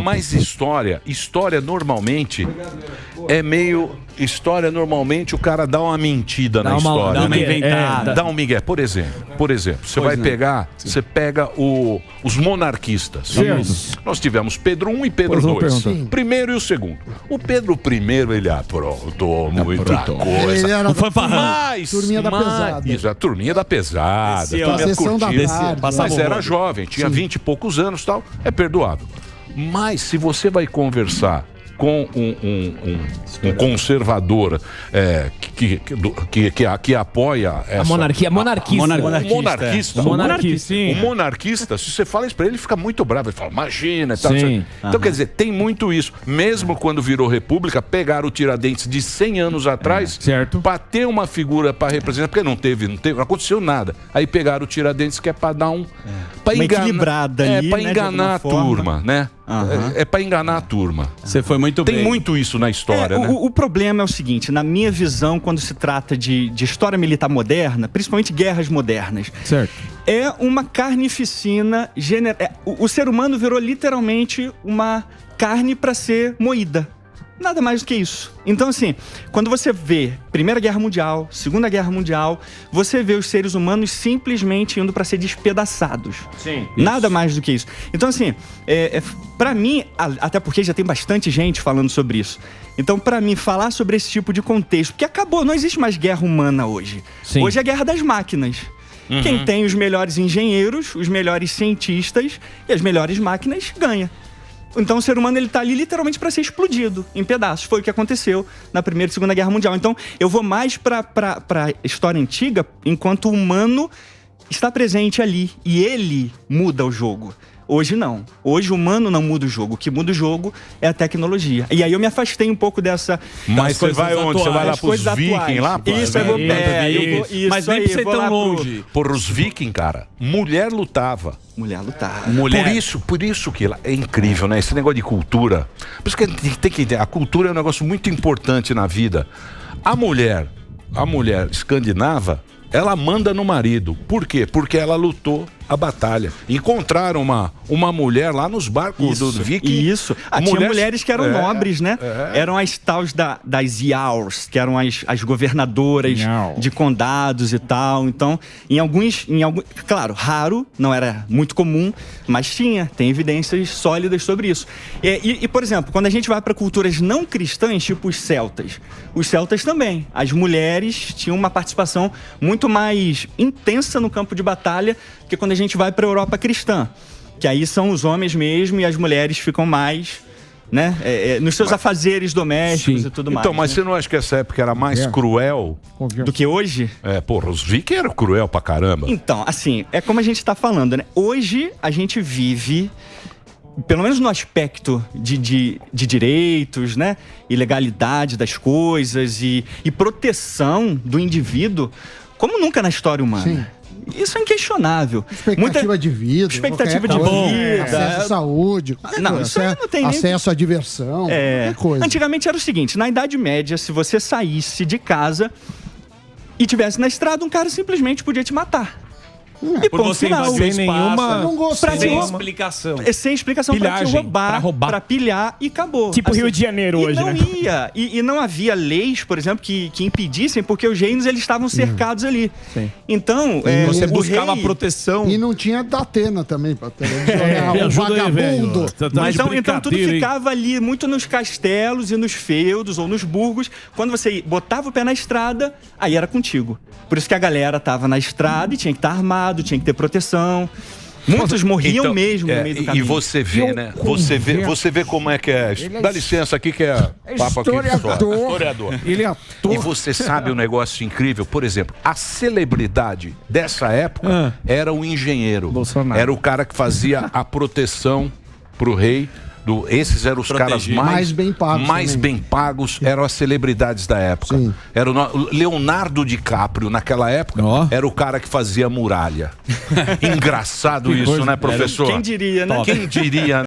Mas história normalmente é meio... História normalmente o cara dá uma mentira na história. Dá uma inventada. Dá um migué. Por exemplo, você pega os monarquistas. Certo. Nós tivemos Pedro I e Pedro II. Primeiro e o segundo. O Pedro I, ele aprontou muita coisa. Ele era Não foi farrão. Turminha da pesada. Isso, a turminha da pesada. Descia, sessão da tarde. Mas era jovem, tinha 20 e poucos anos e tal. É perdoável. Mas se você vai conversar com um conservador que apoia essa... A monarquia, monarquista. O monarquista, se você fala isso pra ele fica muito bravo. Ele fala, imagina. Tal, então, quer dizer, tem muito isso. Mesmo quando virou república, pegaram o Tiradentes de 100 anos atrás pra ter uma figura pra representar, porque não aconteceu nada. Aí pegaram o Tiradentes, que é pra dar pra uma enganar, equilibrada ali, pra enganar a turma, né? É pra enganar a turma. Você foi muito bem. Tem muito isso na história, né? O problema é o seguinte, na minha visão, quando se trata de história militar moderna, principalmente guerras modernas, é uma carnificina o ser humano virou literalmente uma carne para ser moída. Nada mais do que isso. Então, assim, quando você vê Primeira Guerra Mundial, Segunda Guerra Mundial, você vê os seres humanos simplesmente indo para ser despedaçados. Nada mais do que isso. Então, assim, para mim, até porque já tem bastante gente falando sobre isso. Então, para mim, falar sobre esse tipo de contexto, porque acabou, não existe mais guerra humana hoje. Hoje é a guerra das máquinas. Quem tem os melhores engenheiros, os melhores cientistas e as melhores máquinas ganha. Então o ser humano ele tá ali literalmente para ser explodido em pedaços. Foi o que aconteceu na Primeira e Segunda Guerra Mundial. Então eu vou mais para história antiga, enquanto o humano está presente ali e ele muda o jogo. Hoje não. Hoje o humano não muda o jogo. O que muda o jogo é a tecnologia. E aí eu me afastei um pouco dessa... Mas você vai onde? Você vai lá pros vikings lá? Isso, eu vou... Mas nem pra você ir tão longe. Por os vikings, cara, mulher lutava. Por isso que é incrível, né? Esse negócio de cultura. Por isso que tem que entender. A cultura é um negócio muito importante na vida. A mulher escandinava, ela manda no marido. Por quê? Porque ela lutou a batalha. Encontraram uma mulher lá nos barcos do Viking. Isso. Tinha mulheres que eram nobres, né? Eram as tals das Jarls, que eram as governadoras de condados e tal. Então, em alguns, claro, raro, não era muito comum, mas tem evidências sólidas sobre isso. E, por exemplo, quando a gente vai para culturas não cristãs, tipo os celtas também. As mulheres tinham uma participação muito mais intensa no campo de batalha que quando a gente vai para a Europa cristã, que aí são os homens mesmo e as mulheres ficam mais, né, nos seus afazeres domésticos e tudo mais. Então, mas você não acha que essa época era mais cruel do que hoje? Os vikings eram cruel pra caramba. Então, assim, é como a gente tá falando, né? Hoje a gente vive, pelo menos no aspecto de direitos, né, e legalidade das coisas e proteção do indivíduo, como nunca na história humana. Isso é inquestionável. Expectativa de vida. Acesso à saúde. Isso não tem acesso à diversão. Coisa. Antigamente era o seguinte, na Idade Média, se você saísse de casa e tivesse na estrada, um cara simplesmente podia te matar. E ponto final. Sem nenhuma explicação. Sem explicação. Pra te roubar, pra pilhar e acabou. Tipo Rio de Janeiro hoje, não né? ia. E não havia leis, por exemplo, que impedissem, porque os reinos eles estavam cercados ali. Então, você buscava proteção. E não tinha Datena também pra televisão. Vagabundo. Então tudo ficava ali, muito nos castelos e nos feudos ou nos burgos. Quando você botava o pé na estrada, aí era contigo. Por isso que a galera tava na estrada e tinha que estar armado, tinha que ter proteção. Muitos morriam mesmo no meio do caminho. E você vê, né? Você vê como é que é. Dá licença aqui que é papo aqui. Historiador. Ele é ator. E você sabe um negócio incrível? Por exemplo, a celebridade dessa época era o engenheiro. Bolsonaro. Era o cara que fazia a proteção pro rei. Esses eram os caras mais bem pagos, eram as celebridades da época. Era o Leonardo DiCaprio, naquela época, era o cara que fazia a muralha. Engraçado isso, né, professor? Quem diria, né? Quem diria,